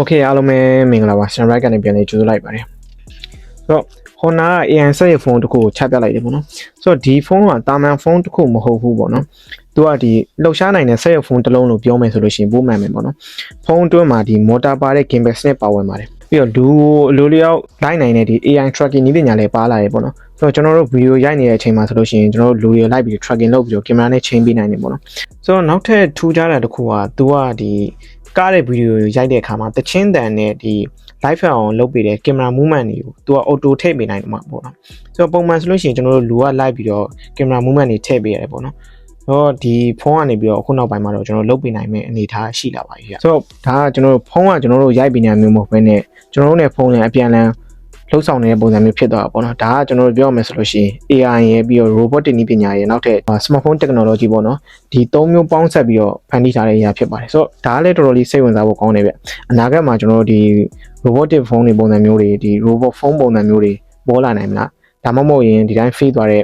Okay အားလုံးပဲမင်္ဂလာပါ Sunrise ကနေပြန်လေးကြိုဆိုလိုက်ပါတယ်ဆိုတော့ Honor AI ဆက်ရဖုန်းတစ်ခုကိုချပြလိုက်တယ်ပေါ့နော်ဆိုတော့ဒီဖုန်းကတာမန်ဖုန်းတစ်ခုမဟုတ်ဘူးပေါ့နော်သူကဒီလှုပ်ရှားနိုင်တဲ့ဆက်ရဖုန်းတစ်လုံးလို့ပြောမယ်ဆိုလို့ရှိရင်ပို့မှန်မယ်ပေါ့နော်ဖုန်းအတွင်းမှာဒီ motor ပါတဲ့ gimbal စနစ်ပါဝင်ပါတယ်ပြီးတော့လူအလိုလျောက်လိုက်နိုင်တဲ့ဒီ AI tracking နည်းပညာလည်းပါလာတယ်ပေါ့နော်ဆိုတော့ကျွန်တော်တို့ဗီဒီယိုရိုက်နေတဲ့အချိန်မှာဆိုလို့ရှိရင်ကျွန်တော်တို့လူတွေလိုက်ပြီး tracking လုပ်ပြီးတော့ကင်မရာနဲ့ချိန်ပေးနိုင်တယ်ပေါ့နော်ဆိုတော့နောက်ထပ်ထူးခြားတာတစ်ခုကသူကဒီကားတဲ့ဗီဒီယိုရိုက်တဲ့အခါမှာတချင်းတန်နဲ့ဒီ live အောင်လုပ်ပေးတဲ့ကင်မရာ movement တွေကိုသူက auto ထည့်ပေးနိုင်တယ်မှာပေါ့နော်ဆိုတော့ပုံမှန်ဆိုလို့ရှိရင်ကျွန်တော်တို့လူကလိုက်ပြီးတော့ကင်မရာ movement တွေထည့်ပေးရတယ်ပေါ့နော်ဆိုတော့ဒီဖုန်းကနေပြီးတော့အခုနောက်ပိုင်းမှာတော့ကျွန်တော်လုပ်ပေးနိုင်မယ့်အနေအထားရှိလာပါပြီဆိုတော့ဒါကကျွန်တော်တို့ဖုန်းကကျွန်တော်တို့ရိုက်ပေးနေမျိုးမဟုတ်ဘဲနဲ့ကျွန်တော်တို့နဲ့ဖုန်းနဲ့အပြန်အလှန်လှုပ်ဆောင်နေတဲ့ပုံစံမျိုးဖြစ်သွားတာပေါ့နော်ဒါကကျွန်တော်တို့ပြောရမယ်ဆိုလို့ရှိရင် AI ရဲ့ပြီးတော့ robotic နည်းပညာရဲ့နောက်ထပ် smartphone technology ပေါ့နော်ဒီ၃မျိုးပေါင်းဆက်ပြီးတော့ဖန်တီးထားတဲ့အရာဖြစ်ပါတယ်ဆိုတော့ဒါကလည်းတော်တော်လေးစိတ်ဝင်စားဖို့ကောင်းတယ်ဗျအနာဂတ်မှာကျွန်တော်တို့ဒီ robotic phone တွေပုံစံမျိုးတွေဒီ robot phone ပုံစံမျိုးတွေပေါ်လာနိုင်မလားဒါမှမဟုတ်ရင်ဒီတိုင်း fade သွားတဲ့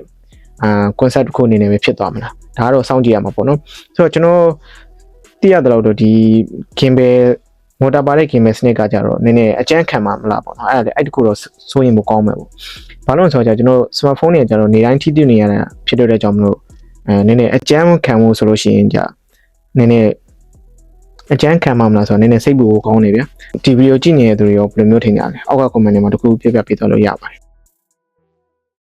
concept တစ်ခုအနေနဲ့ပဲဖြစ်သွားမလားဒါကတော့စောင့်ကြည့်ရမှာပေါ့နော်ဆိုတော့ကျွန်တော်သိရတဲ့လောက်တော့ဒီ gimbal motor ပါတဲ့ gimbal စနစ်ကကြတော့နည်းနည်းအကျန်းခံမှာမလားပေါ့နော်အဲ့တခုတော့စိုးရင်မကောင်းမယ်ပေါ့ဘာလို့လဲဆိုတော့ကျွန်တော် smartphone တွေကြတော့နေတိုင်းထိတွေ့နေရတာဖြစ်တဲ့ကြောင့်မလို့နည်းနည်းအကျန်းခံမှုဆိုလို့ရှိရင်じゃနည်းနည်းအကျန်းခံမှာမလားဆိုတော့နည်းနည်းစိတ်ပူဖို့ကောင်းနေဗျဒီဗီဒီယိုကြည့်နေတဲ့သူတွေရောဘယ်လိုမျိုးထင်ကြလဲအောက်က comment တွေမှာတခုပြပြပေးသွားလို့ရပါတယ်